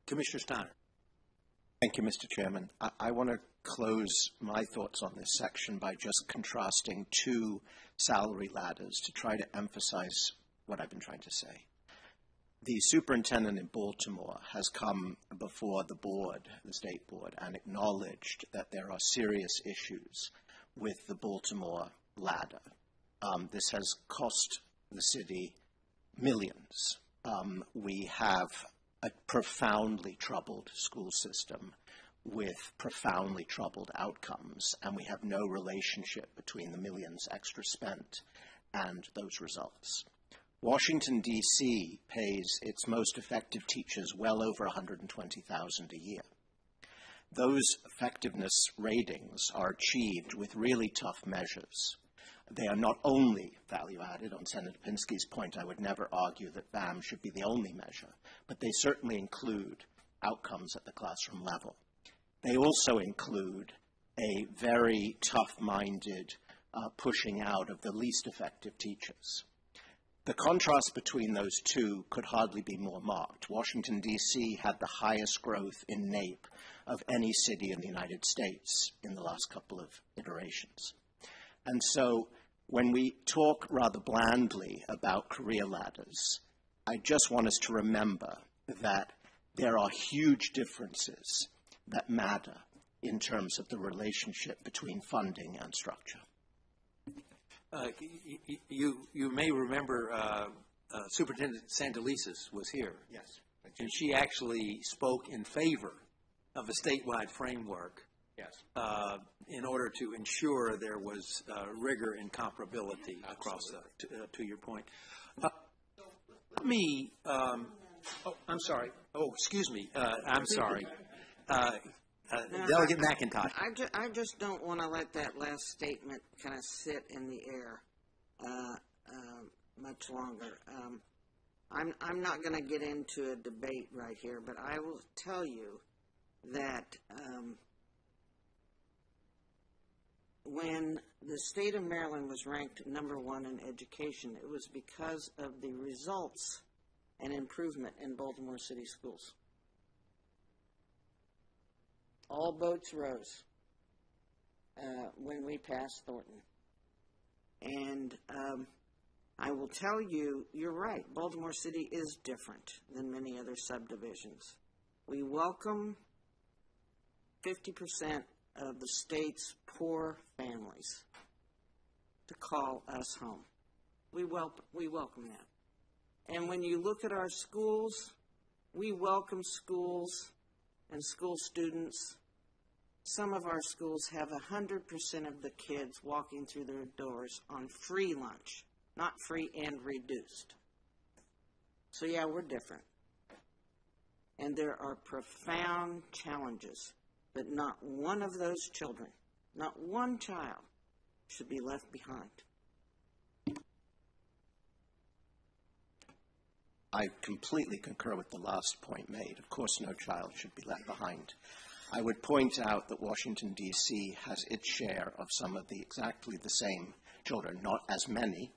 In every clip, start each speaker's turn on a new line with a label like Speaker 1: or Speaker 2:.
Speaker 1: Commissioner Steiner.
Speaker 2: Thank you, Mr. Chairman. I want to close my thoughts on this section by just contrasting two salary ladders to try to emphasize what I've been trying to say. The superintendent in Baltimore has come before the board, the state board, and acknowledged that there are serious issues with the Baltimore ladder. This has cost the city millions. We have a profoundly troubled school system with profoundly troubled outcomes, and we have no relationship between the millions extra spent and those results. Washington, D.C. pays its most effective teachers well over $120,000 a year. Those effectiveness ratings are achieved with really tough measures. They are not only value-added. On Senator Pinsky's point, I would never argue that VAM should be the only measure, but they certainly include outcomes at the classroom level. They also include a very tough-minded pushing out of the least effective teachers. The contrast between those two could hardly be more marked. Washington, D.C. had the highest growth in NAPE of any city in the United States in the last couple of iterations. And so when we talk rather blandly about career ladders, I just want us to remember that there are huge differences that matter in terms of the relationship between funding and structure.
Speaker 1: You may remember Superintendent Sandelises was here.
Speaker 2: Yes.
Speaker 1: And she actually spoke in favor of a statewide framework.
Speaker 2: Yes.
Speaker 1: In order to ensure there was rigor and comparability across to your point. Let me, I'm sorry. Oh, excuse me. I'm sorry. Delegate McIntosh.
Speaker 3: I just don't want to let that last statement kind of sit in the air much longer. I'm not going to get into a debate right here, but I will tell you that when the state of Maryland was ranked #1 in education, it was because of the results and improvement in Baltimore City schools. All boats rose when we passed Thornton. And I will tell you, you're right, Baltimore City is different than many other subdivisions. We welcome 50% of the state's poor families to call us home. We welcome that. And when you look at our schools, we welcome schools and school students. Some of our schools have 100% of the kids walking through their doors on free lunch, not free and reduced. So yeah, we're different. And there are profound challenges, but not one of those children, not one child, should be left behind.
Speaker 2: I completely concur with the last point made. Of course, no child should be left behind. I would point out that Washington, D.C. has its share of some of the exactly the same children, not as many,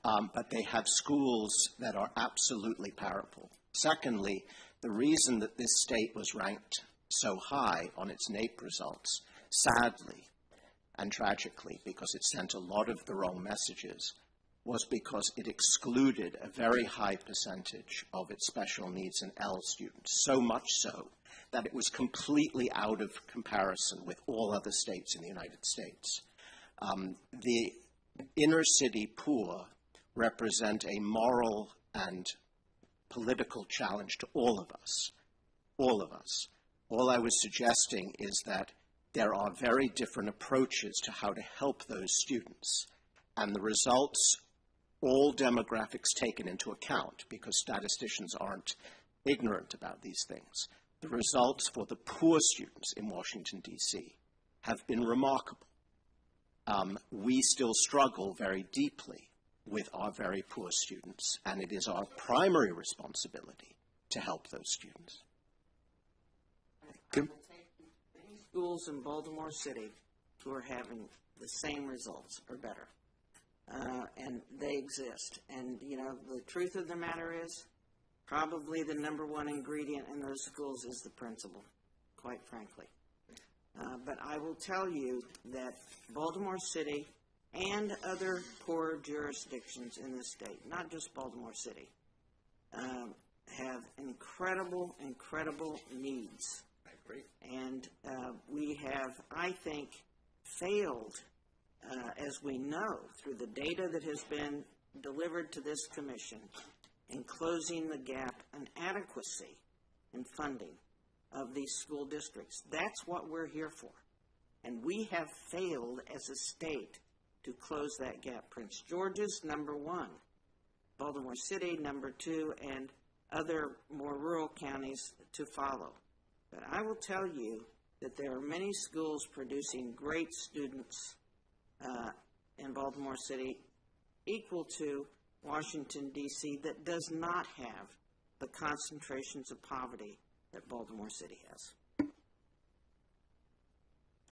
Speaker 2: but they have schools that are absolutely parallel. Secondly, the reason that this state was ranked so high on its NAPE results, sadly and tragically, because it sent a lot of the wrong messages, was because it excluded a very high percentage of its special needs and L students, so much so that it was completely out of comparison with all other states in the United States. The inner city poor represent a moral and political challenge to all of us, all of us. All I was suggesting is that there are very different approaches to how to help those students, and the results, all demographics taken into account, because statisticians aren't ignorant about these things. The results for the poor students in Washington, D.C. have been remarkable. We still struggle very deeply with our very poor students, and it is our primary responsibility to help those students.
Speaker 3: I will take many schools in Baltimore City who are having the same results or better. And they exist. And, you know, the truth of the matter is Probably the number one ingredient in those schools is the principal, quite frankly. But I will tell you that Baltimore City and other poor jurisdictions in the state, not just Baltimore City, have incredible needs.
Speaker 2: I agree.
Speaker 3: And we have, I think, failed, as we know, through the data that has been delivered to this commission, in closing the gap in adequacy in funding of these school districts. That's what we're here for. And we have failed as a state to close that gap. Prince George's, number one. Baltimore City, number two, and other more rural counties to follow. But I will tell you that there are many schools producing great students in Baltimore City, equal to Washington, D.C., that does not have the concentrations of poverty that Baltimore City has.